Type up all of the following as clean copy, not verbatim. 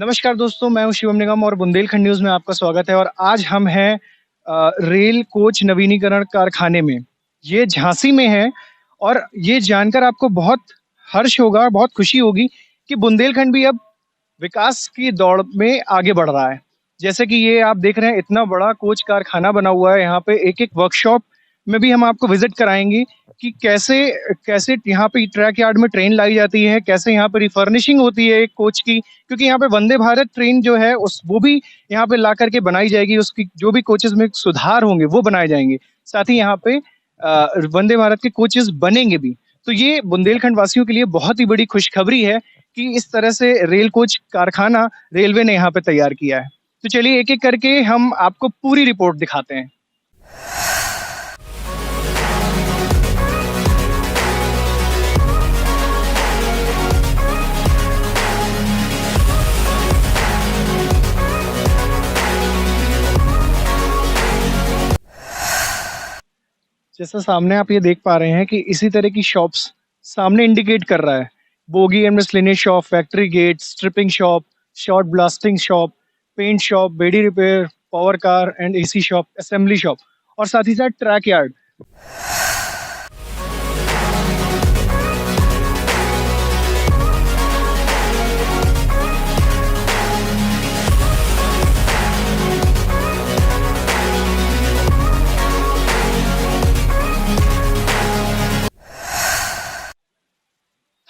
नमस्कार दोस्तों, मैं हूँ शिवम निगम और बुंदेलखंड न्यूज़ में आपका स्वागत है और आज हम हैं रेल कोच नवीनीकरण कारखाने में। ये झांसी में है और ये जानकर आपको बहुत हर्ष होगा, बहुत खुशी होगी कि बुंदेलखंड भी अब विकास की दौड़ में आगे बढ़ रहा है। जैसे कि ये आप देख रहे हैं इतना बड़ा कोच कारखाना बना हुआ है, यहाँ पे एक-एक वर्कशॉप में भी हम आपको विज़िट कराएँगे कि कैसे कैसे यहाँ पे ट्रैक यार्ड में ट्रेन लाई जाती है, कैसे यहाँ पे रिफर्निशिंग होती है एक कोच की, क्योंकि यहाँ पे वंदे भारत ट्रेन जो है उस वो भी यहाँ पे ला करके बनाई जाएगी, उसकी जो भी कोचेज़ में सुधार होंगे वो बनाए जाएँगे। साथ ही यहाँ पे वंदे भारत के कोचेज़ बनेंगे भी। तो ये बुंदेलखंड वासियों के लिए बहुत ही बड़ी खुशखबरी है कि इस तरह से रेल कोच कारखाना रेलवे ने यहाँ पे तैयार किया है। तो चलिए एक-एक करके हम आपको पूरी रिपोर्ट दिखाते हैं। जैसा सामने आप ये देख पा रहे हैं कि इसी तरह की शॉप्स सामने इंडिकेट कर रहा है। Bogie and miscellaneous shop, factory gate, stripping shop, shot blasting shop, paint shop, body repair, power car and AC shop, assembly shop और साथ ही साथ ट्रैक यार्ड।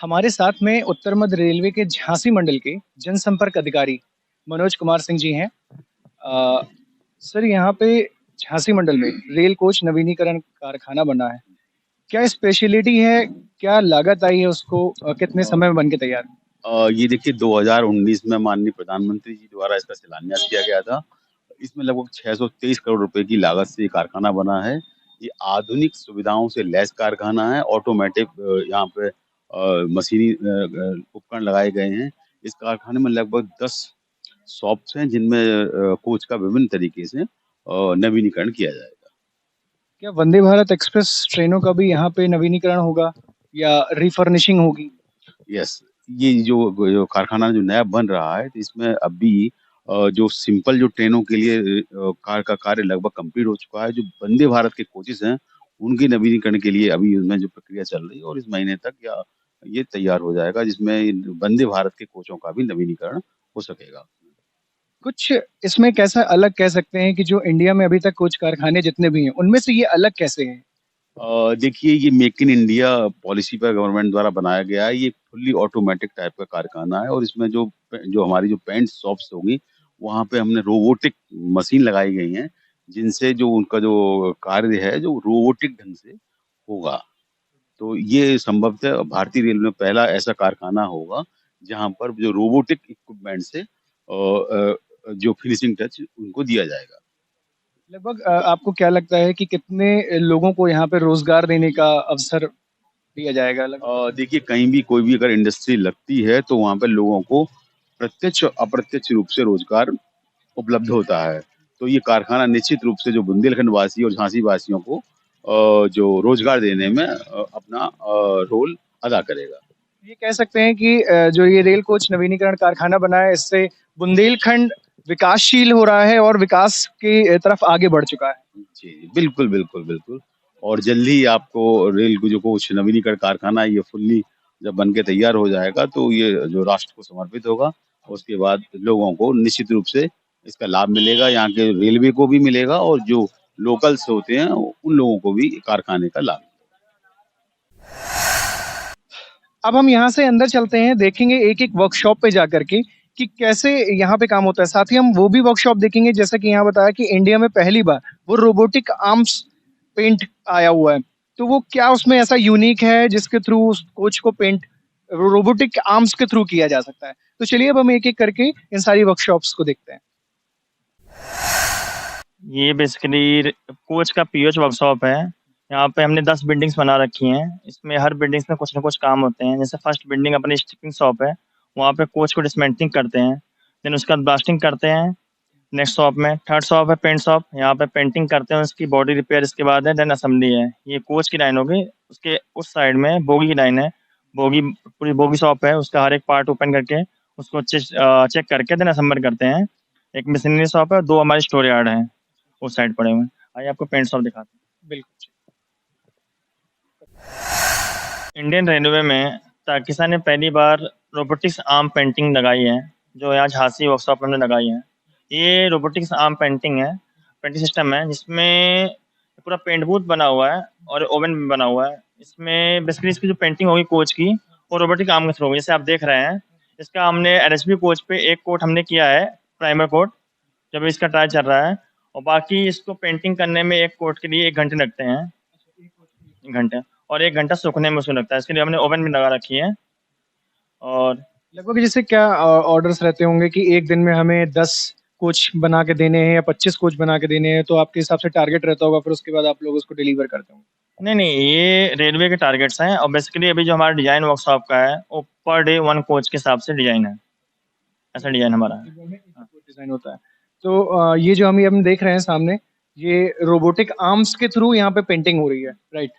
हमारे साथ में उत्तर मध्य रेलवे के झांसी मंडल के जनसंपर्क अधिकारी मनोज कुमार सिंह जी हैं। अ, सर यहाँ पे झांसी मंडल में रेल कोच नवीनीकरण कारखाना बना है। क्या स्पेशलिटी है? क्या लागत आई है उसको? कितने समय में बन के तैयार? ये देखिए 2019 में माननीय प्रधानमंत्री जी द्वारा इसका शिलान्यास किया गया था। इसमें लगभग 623 करोड़ रुपए की लागत से ये कारखाना बना है। ये आधुनिक सुविधाओं से लैस कारखाना है। ऑटोमेटिक यहाँ पे मशीनी उपकरण लगाए गए हैं। इस कारखाने में लगभग 10 शॉप्स हैं जिनमें कोच का विभिन्न तरीके से नवीनीकरण किया जाएगा। क्या वंदे भारत एक्सप्रेस ट्रेनों का भी यहाँ पे नवीनीकरण होगा या रिफर्निशिंग होगी? यस, ये जो कारखाना जो नया बन रहा है, तो इसमें अभी जो सिंपल जो ट्रेनों के लिए कार का कार्य लगभग कंप्लीट हो चुका है। जो वंदे भारत के कोचेज़ हैं, उनके नवीनीकरण के लिए अभी उसमें जो प्रक्रिया चल रही है और इस महीने तक या ये तैयार हो जाएगा, जिसमें वंदे भारत के कोचों का भी नवीनीकरण हो सकेगा। कुछ इसमें कैसा अलग कह सकते हैं कि जो इंडिया में अभी तक कोच कारखाने जितने भी हैं, उनमें से ये अलग कैसे हैं? देखिए ये मेक इन इंडिया पॉलिसी पर गवर्नमेंट द्वारा बनाया गया है। ये फुल्ली ऑटोमेटिक टाइप का कारखाना है और इसमें जो हमारी जो पेंट शॉप्स होंगी, वहाँ पे हमने रोबोटिक मशीन लगाई गई हैं, जिनसे जो उनका जो कार्य है, जो रोबोटिक ढंग से होगा। तो ये संभवतः भारतीय रेल में पहला ऐसा कारखाना होगा, जहाँ पर जो रोबोटिक इक्विपमेंट से जो फिनिशिंग टच उनको दिया जाएगा। लगभग आपको क्या लगता है कि कितने लोगों को यहाँ पे रोज़गार देने का अवसर दिया जाएगा लगभग? देखिए कहीं भी कोई भी अगर इंडस्ट्री लगती है तो वहाँ पे लोगों को प्रत्यक्ष अप्रत्यक्ष रूप से रोजगार उपलब्ध होता है। तो ये कारखाना निश्चित रूप से जो बुंदेलखंड वासी और झांसी वासियों को जो रोजगार देने में अपना रोल अदा करेगा। ये कह सकते हैं कि जो ये रेल कोच नवीनीकरण कारखाना बना है, इससे बुंदेलखंड विकासशील हो रहा है और विकास की तरफ आगे बढ़ चुका है। जी, बिल्कुल, बिल्कुल, बिल्कुल। और जल्दी ही आपको रेल को जो कोच नवीनीकरण कारखाना है, ये फुल्ली जब बन के तैयार हो जाएगा, तो ये जो राष्ट्र को समर्पित होगा। उसके बाद लोगों को निश्चित रूप से इसका लाभ मिलेगा, यहाँ के रेलवे को भी मिलेगा और जो लोकल्स होते हैं, उन लोगों को भी कारखाने का लाभ। अब हम यहाँ से अंदर चलते हैं, देखेंगे एक-एक वर्कशॉप पे जाकर के कि कैसे यहाँ पे काम होता है। साथ ही हम वो भी वर्कशॉप देखेंगे जैसा कि यहाँ बताया कि इंडिया में पहली बार वो रोबोटिक आर्म्स पेंट आया हुआ है। तो वो क्या उसमें ऐसा यूनिक है जिसके थ्रू उस कोच को पेंट रोबोटिक आर्म्स के थ्रू किया जा सकता है? तो चलिए अब हम एक-एक करके इन सारी वर्कशॉप्स को देखते हैं। ये बेसिकली कोच का पीओएच वर्कशॉप है। यहाँ पे हमने 10 बिल्डिंग्स बना रखी हैं। इसमें हर बिल्डिंग्स में कुछ ना कुछ काम होते हैं। जैसे फर्स्ट बिल्डिंग अपनी स्टिचिंग शॉप है, वहाँ पे कोच को डिसमेंटलिंग करते हैं। देन उसके बाद ब्लास्टिंग करते हैं नेक्स्ट शॉप में। थर्ड शॉप है पेंट शॉप, यहाँ पे पेंटिंग करते हैं, उसकी बॉडी रिपेयर इसके बाद है, देन असेंबली है। ये कोच की लाइन होगी। उसके उस साइड में बोगी की लाइन है। बोगी पूरी बोगी शॉप है, उसका हर एक पार्ट ओपन करके उसको चेक करके देन असेंबल करते हैं। एक मशीनरी शॉप है, 2 हमारी स्टोर यार्ड हैं उस साइड पड़े हुए हैं। आइए आपको पेंट शॉप दिखाते हैं। बिल्कुल। इंडियन रेलवे में ताकिसा ने पहली बार रोबोटिक्स आर्म पेंटिंग लगाई है, जो यहाँ झांसी वर्कशॉप में हमने लगाई है। ये रोबोटिक्स आर्म पेंटिंग है, पेंटिंग सिस्टम है, जिसमें पूरा पेंट बूथ बना हुआ है और ओवन भी बना हुआ है। इसमें बेसिकली इसकी जो पेंटिंग होगी कोच की, वो रोबोटिक आर्म के थ्रू होगी, जैसे आप देख रहे हैं। इसका हमने एलएचबी कोच पे एक कोट हमने किया है, प्राइमर कोट, जब इसका ट्रायल चल रहा है। और बाकी इसको पेंटिंग करने में एक कोट के लिए 1 घंटे लगते हैं, 1 घंटे, और 1 घंटा सूखने में उसको लगता है। इसके लिए हमने ओवन भी लगा रखी है। और लगभग जैसे क्या ऑर्डर्स रहते होंगे कि एक दिन में हमें 10 कोच बना के देने हैं या 25 कोच बना के देने हैं, तो आपके हिसाब से टारगेट रहता होगा, फिर उसके बाद आप लोग उसको डिलीवर करते होंगे? नहीं, ये रेलवे के टारगेट्स हैं। और बेसिकली अभी जो हमारा डिज़ाइन वर्कशॉप का है, वो पर डे 1 कोच के हिसाब से डिज़ाइन है। ऐसा डिज़ाइन हमारा है। डिज़ाइन होता है। तो ये जो हम देख रहे हैं सामने, ये रोबोटिक आर्म्स के थ्रू यहाँ पे पेंटिंग हो रही है, राइट?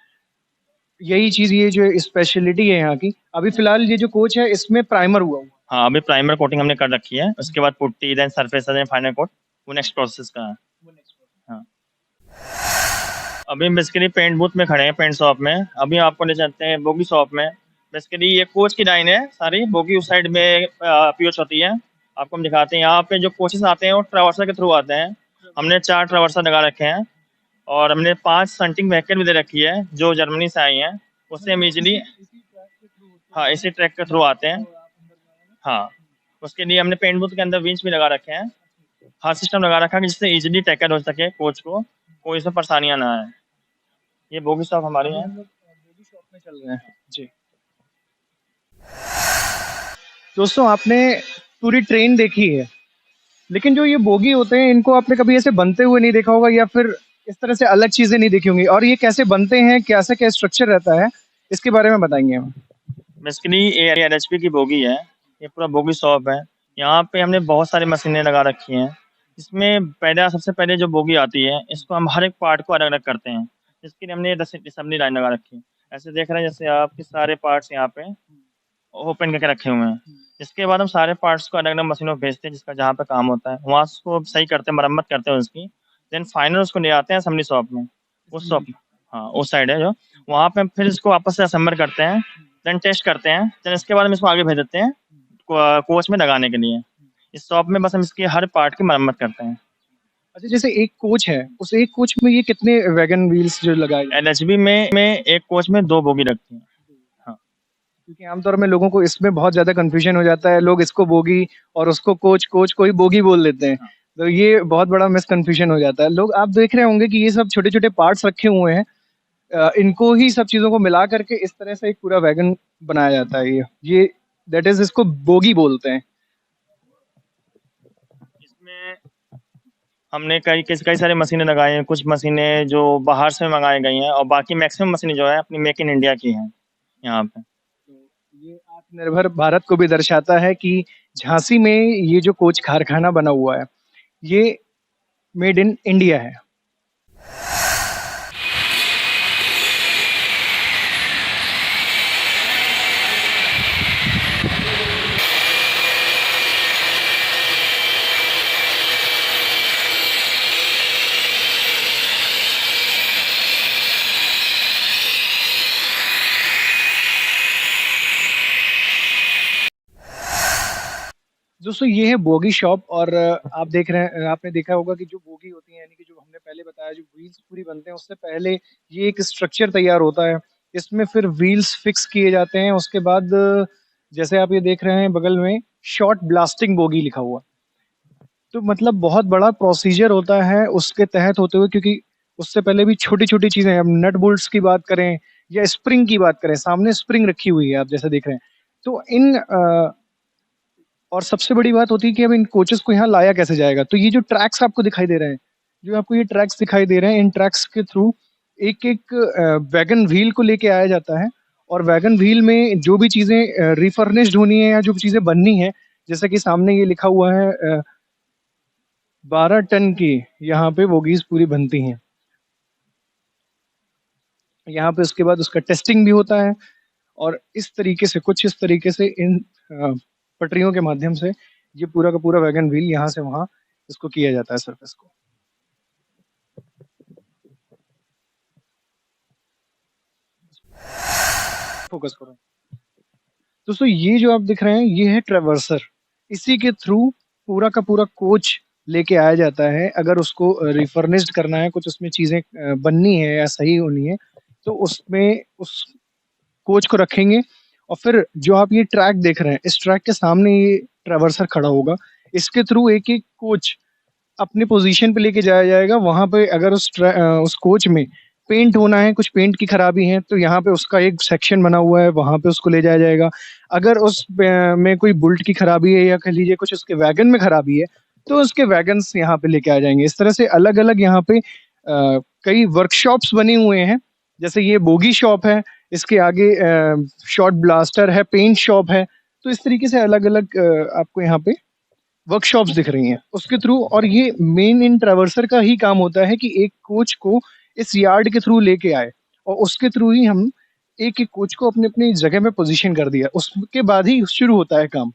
यही चीज़, ये जो स्पेशलिटी है यहाँ की। अभी फिलहाल ये जो कोच है, इसमें प्राइमर हुआ। हाँ, अभी प्राइमर कोटिंग हमने कर रखी है, उसके बाद putty, then surface, then final coat, वो नेक्स्ट प्रोसेस का है। हाँ। अभी बेसिकली पेंट बूथ में खड़े हैं, पेंट शॉप में। अभी आपको ले चलते हैं बोगी शॉप में। बेसिकली ये कोच की लाइन है सारी, बोगी उस साइड में पीओच होती है। आपको हम दिखाते हैं। यहाँ पे जो कोचेस आते हैं वो ट्रावर्सर के थ्रू आते हैं। हमने 4 ट्रावर्सर लगा रखे हैं और हमने 5 शंटिंग व्हीकल भी दे रखी है, जो जर्मनी से आई हैं। उससे हम ईजिली, हाँ, इसी ट्रैक के थ्रू आते हैं। हाँ, उसके लिए हमने पेंट बूथ के अंदर विंच भी लगा रखे हैं। हर सिस्टम लगा रखा है जिससे इजीली टैकल हो सके कोच को, कोई इसमें परेशानियां ना आए। ये बोगी शॉप हमारी है। बोगी शॉप में चल रहे हैं जी। दोस्तों, आपने पूरी ट्रेन देखी है, लेकिन जो ये बोगी होते हैं, इनको आपने कभी ऐसे बनते हुए नहीं देखा होगा, या फिर इस तरह से अलग चीजें नहीं देखी होंगी। और ये कैसे बनते हैं, कैसे क्या स्ट्रक्चर रहता है, इसके बारे में बताएंगे हम। बेसिकली ये एलएचपी की बोगी है, ये पूरा बोगी शॉप है। यहाँ पे हमने बहुत सारी मशीनें लगा रखी हैं। इसमें सबसे पहले जो बोगी आती है, इसको हम हर एक पार्ट को अलग अलग करते हैं, जिसके लिए हमने असेंबली लाइन लगा रखी है। ऐसे देख रहे हैं जैसे आपके सारे पार्ट्स यहाँ पे ओपन करके रखे हुए हैं। इसके बाद हम सारे पार्ट्स को अलग अलग मशीनों पे भेजते हैं, जिसका जहाँ पे काम होता है वहाँ उसको सही करते हैं, मरम्मत करते हैं उसकी। देन फाइनल उसको ले आते हैं असेंबली शॉप में, उस शॉप, हाँ, उस साइड है जो, वहाँ पे हम फिर इसको वापस से असेंबल करते हैं, देन टेस्ट करते हैं। देन इसके बाद हम इसको आगे भेज देते हैं कोच में लगाने के लिए। इस शॉप में बस हम इसकी हर पार्ट की मरम्मत करते हैं। अच्छा, जैसे एक कोच है, उस एक कोच में ये कितने वैगन व्हील्स जो लगाए? एलएचबी में एक कोच में 2 बोगी रखती है। हाँ, क्योंकि आमतौर में लोगों को इसमें बहुत ज्यादा कंफ्यूजन हो जाता है, लोग इसको बोगी और उसको कोच, कोच को ही बोगी बोल देते हैं। तो ये बहुत बड़ा मिसकंफ्यूजन हो जाता है। लोग, आप देख रहे होंगे कि ये सब छोटे छोटे पार्ट्स रखे हुए हैं, इनको ही सब चीजों को मिला करके इस तरह से एक पूरा वैगन बनाया जाता है। ये दैट इज, इसको बोगी बोलते हैं। इसमें हमने कई सारी मशीनें लगाई हैं। कुछ मशीनें जो बाहर से मंगाई गई हैं और बाकी मैक्सिमम मशीनें जो है अपनी मेक इन इंडिया की हैं यहाँ पे। तो ये आत्मनिर्भर भारत को भी दर्शाता है कि झांसी में ये जो कोच कारखाना बना हुआ है, ये मेड इन इंडिया है। दोस्तों, ये है बोगी शॉप। और आप देख रहे हैं, आपने देखा होगा कि जो बोगी होती है, यानी कि जो हमने पहले बताया, जो व्हील्स पूरी बनते हैं, उससे पहले ये एक स्ट्रक्चर तैयार होता है। इसमें फिर व्हील्स फिक्स किए जाते हैं। उसके बाद जैसे आप ये देख रहे हैं बगल में, शॉर्ट ब्लास्टिंग बोगी लिखा हुआ। तो मतलब बहुत बड़ा प्रोसीजर होता है उसके तहत होते हुए, क्योंकि उससे पहले भी छोटी छोटी चीजें, हम नट बोल्ट्स की बात करें या स्प्रिंग की बात करें, सामने स्प्रिंग रखी हुई है, आप जैसे देख रहे हैं। तो इन और सबसे बड़ी बात होती है कि अब इन कोचेस को यहाँ लाया कैसे जाएगा। तो ये जो ट्रैक्स आपको दिखाई दे रहे हैं, जो आपको ये ट्रैक्स दिखाई दे रहे हैं, इन ट्रैक्स के थ्रू एक एक वैगन व्हील को लेके आया जाता है। और वैगन व्हील में जो भी चीजें रिफर्निश्ड होनी है या जो भी चीजें बननी है, जैसे कि सामने ये लिखा हुआ है 12 टन की यहाँ पे बोगीज पूरी बनती हैं। यहाँ पे उसके बाद उसका टेस्टिंग भी होता है। और इस तरीके से, कुछ इस तरीके से इन पटरियों के माध्यम से ये पूरा का पूरा वैगन व्हील यहाँ से वहाँ इसको किया जाता है सरफेस को। फोकस करो दोस्तों, ये जो आप दिख रहे हैं ये है ट्रैवर्सर। इसी के थ्रू पूरा का पूरा कोच लेके आया जाता है। अगर उसको रिफर्निश्ड करना है, कुछ उसमें चीजें बननी है या सही होनी है, तो उसमें उस कोच को रखेंगे। और फिर जो आप ये ट्रैक देख रहे हैं, इस ट्रैक के सामने ये ट्रैवर्सर खड़ा होगा। इसके थ्रू एक एक कोच अपनी पोजीशन पे लेके जाया जाएगा। वहां पे अगर उस कोच में पेंट होना है, कुछ पेंट की खराबी है, तो यहाँ पे उसका एक सेक्शन बना हुआ है, वहां पे उसको ले जाया जाएगा। अगर उस में कोई बुल्ट की खराबी है या कह लीजिए कुछ उसके वैगन में खराबी है, तो उसके वैगन्स यहाँ पे लेके आ जाएंगे। इस तरह से अलग अलग यहाँ पे कई वर्कशॉप्स बने हुए हैं। जैसे ये बोगी शॉप है, इसके आगे शॉट ब्लास्टर है, पेंट शॉप है। तो इस तरीके से अलग अलग आपको यहाँ पे वर्कशॉप्स दिख रही हैं उसके थ्रू। और ये मेन इन ट्रैवर्सर का ही काम होता है कि एक कोच को इस यार्ड के थ्रू लेके आए, और उसके थ्रू ही हम एक एक कोच को अपनी अपनी जगह में पोजीशन कर दिया, उसके बाद ही शुरू होता है काम।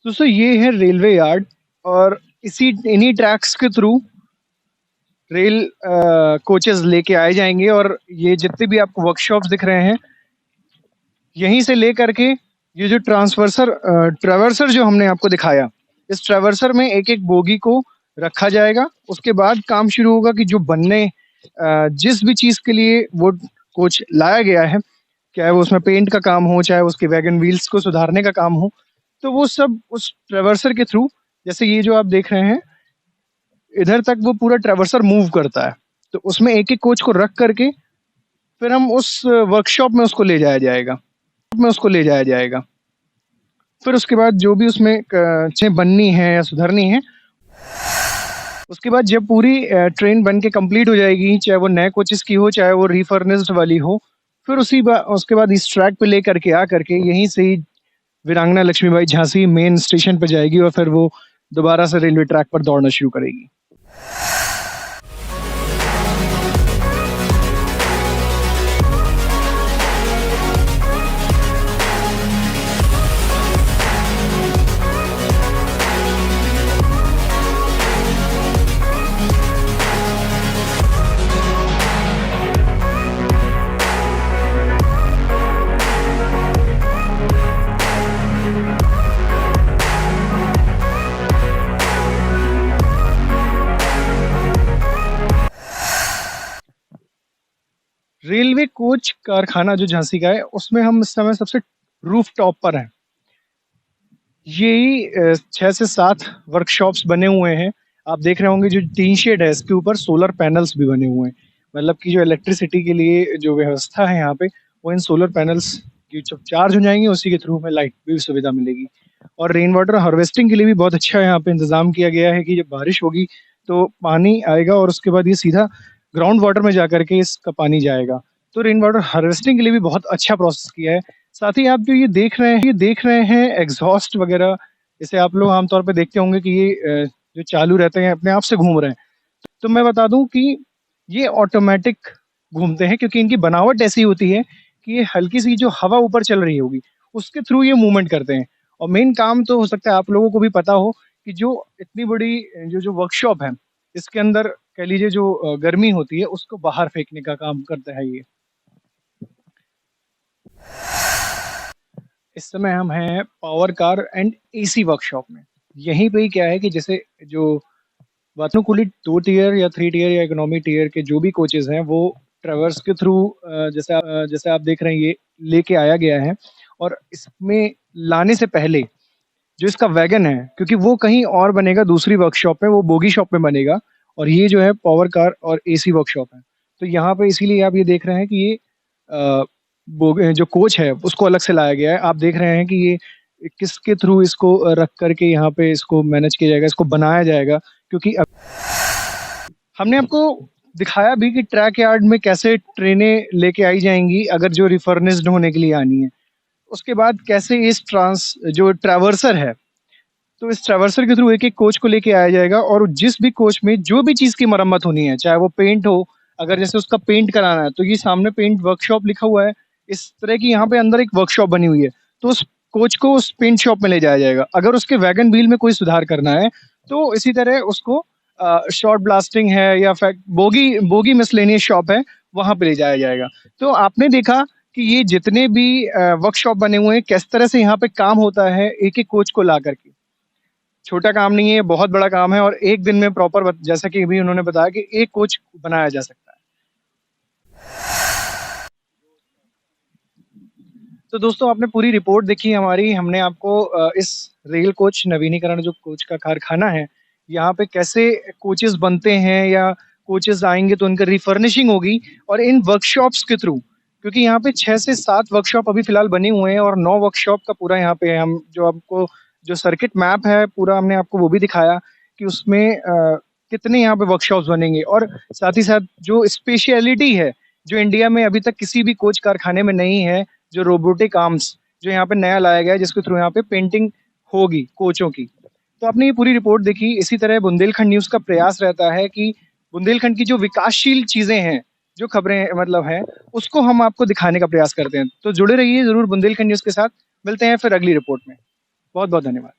दोस्तों ये है रेलवे यार्ड, और इन्हीं ट्रैक्स के थ्रू रेल कोचेस लेके आए जाएंगे। और ये जितने भी आपको वर्कशॉप्स दिख रहे हैं, यहीं से ले करके ये जो ट्रैवर्सर जो हमने आपको दिखाया, इस ट्रैवर्सर में एक एक बोगी को रखा जाएगा। उसके बाद काम शुरू होगा कि जो बनने जिस भी चीज के लिए वो कोच लाया गया है, चाहे वो उसमें पेंट का काम हो, चाहे उसके वैगन व्हील्स को सुधारने का काम हो, तो वो सब उस ट्रैवर्सर के थ्रू, जैसे ये जो आप देख रहे हैं, इधर तक वो पूरा ट्रैवर्सर मूव करता है। तो उसमें एक एक कोच को रख करके फिर हम उस वर्कशॉप में उसको ले जाया जाएगा। फिर उसके बाद जो भी उसमें चीजें बननी है या सुधरनी है, उसके बाद जब पूरी ट्रेन बन के कंप्लीट हो जाएगी, चाहे वो नए कोचेस की हो, चाहे वो रिफर्निश्ड वाली हो, फिर उसके बाद इस ट्रैक पे ले करके आ करके यहीं से ही वीरांगना लक्ष्मीबाई झांसी मेन स्टेशन पे जाएगी, और फिर वो दोबारा से रेलवे ट्रैक पर दौड़ना शुरू करेगी। रेलवे कोच कारखाना जो झांसी का है, उसमें हम इस समय सबसे रूफ टॉप पर हैं। यही 6 से 7 वर्कशॉप्स बने हुए हैं। आप देख रहे होंगे जो टीन शेड है, इसके ऊपर सोलर पैनल्स भी बने हुए हैं। मतलब कि जो इलेक्ट्रिसिटी के लिए जो व्यवस्था है यहाँ पे, वो इन सोलर पैनल्स की जब चार्ज हो जाएंगी, उसी के थ्रू हमें लाइट भी सुविधा मिलेगी। और रेन वाटर हार्वेस्टिंग के लिए भी बहुत अच्छा यहाँ पे इंतजाम किया गया है कि जब बारिश होगी तो पानी आएगा और उसके बाद ये सीधा ग्राउंड वाटर में जाकर के इसका पानी जाएगा। तो रेन वाटर हार्वेस्टिंग के लिए भी बहुत अच्छा प्रोसेस किया है। साथ ही आप जो ये देख रहे हैं एग्जॉस्ट वगैरह, जैसे आप लोग आमतौर पे देखते होंगे कि ये जो चालू रहते हैं अपने आप से घूम रहे हैं। तो मैं बता दूं कि ये ऑटोमेटिक घूमते हैं, क्योंकि इनकी बनावट ऐसी होती है कि ये हल्की सी जो हवा ऊपर चल रही होगी उसके थ्रू ये मूवमेंट करते हैं। और मेन काम तो हो सकता है आप लोगों को भी पता हो कि जो इतनी बड़ी जो वर्कशॉप है, इसके अंदर कह लीजिए जो गर्मी होती है उसको बाहर फेंकने का काम करता है ये। इस समय हम हैं power car and AC workshop में। यहीं पे ही क्या है कि जैसे जो वातानुकूलित 2 टियर या 3 टियर या इकोनॉमी टियर के जो भी कोचेस हैं, वो ट्रैवर्स के थ्रू जैसे आप देख रहे हैं ये लेके आया गया है। और इसमें लाने से पहले जो इसका वैगन है, क्योंकि वो कहीं और बनेगा दूसरी वर्कशॉप में, वो बोगी शॉप में बनेगा, और ये जो है पावर कार और एसी वर्कशॉप है। तो यहाँ पे इसीलिए आप ये देख रहे हैं कि ये जो कोच है उसको अलग से लाया गया है। आप देख रहे हैं कि ये किसके थ्रू इसको रख करके यहाँ पे इसको मैनेज किया जाएगा, इसको बनाया जाएगा। क्योंकि हमने आपको दिखाया भी कि ट्रैक यार्ड में कैसे ट्रेनें लेके आई जाएंगी अगर जो रिफर्निश्ड होने के लिए आनी है। उसके बाद कैसे इस जो ट्रैवर्सर है तो इस ट्रैवर्सर के थ्रू एक-एक कोच को लेके आया जाएगा और जिस भी कोच में जो भी चीज़ की मरम्मत होनी है, चाहे वो पेंट हो, अगर जैसे उसका पेंट कराना है, तो ये सामने पेंट वर्कशॉप लिखा हुआ है। इस तरह की यहाँ पे अंदर एक वर्कशॉप बनी हुई है। तो उस कोच को उस पेंट शॉप में ले जाया जाएगा। अगर उसके वैगन व्हील में कोई सुधार करना है, तो इसी तरह उसको शॉर्ट ब्लास्टिंग है या फैक बोगी बोगी मिसलेनियस शॉप है, वहाँ पे ले जाया जाएगा। तो आपने देखा कि ये जितने भी वर्कशॉप बने हुए हैं, किस तरह से यहाँ पे काम होता है एक-एक कोच को ला कर के। छोटा काम नहीं है, बहुत बड़ा काम है और एक दिन में प्रॉपर जैसा कि अभी उन्होंने बताया कि एक कोच बनाया जा सकता है। तो दोस्तों आपने पूरी रिपोर्ट देखी हमारी, हमने आपको इस रेल कोच नवीनीकरण जो कोच का कारखाना है, यहाँ पे कैसे कोचेज़ बनते हैं या कोचेज़ आएँगे तो उनका रिफर्निशिंग होगी और इन वर्कशॉप्स के थ्रू क्योंकि यहाँ पे 6 से 7 वर्कशॉप अभी फ़िलहाल बने हुए हैं और 9 वर्कशॉप का पूरा यहाँ पे हम जो आपको जो सर्किट मैप है पूरा हमने आपको वो भी दिखाया कि उसमें कितने यहाँ पे वर्कशॉप्स बनेंगे और साथ ही साथ जो स्पेशलिटी है, जो इंडिया में अभी तक किसी भी कोच कारखाने में नहीं है, जो रोबोटिक आर्म्स जो यहाँ पे नया लाया गया है जिसके थ्रू यहाँ पे पेंटिंग होगी कोचों की। तो आपने ये पूरी रिपोर्ट देखी, इसी तरह बुंदेलखंड न्यूज़ का प्रयास रहता है कि बुंदेलखंड की जो विकासशील चीज़ें हैं, जो खबरें मतलब हैं, उसको हम आपको दिखाने का प्रयास करते हैं। तो जुड़े रहिए ज़रूर बुंदेलखंड न्यूज़ के साथ, मिलते हैं फिर अगली रिपोर्ट में। बहुत-बहुत धन्यवाद।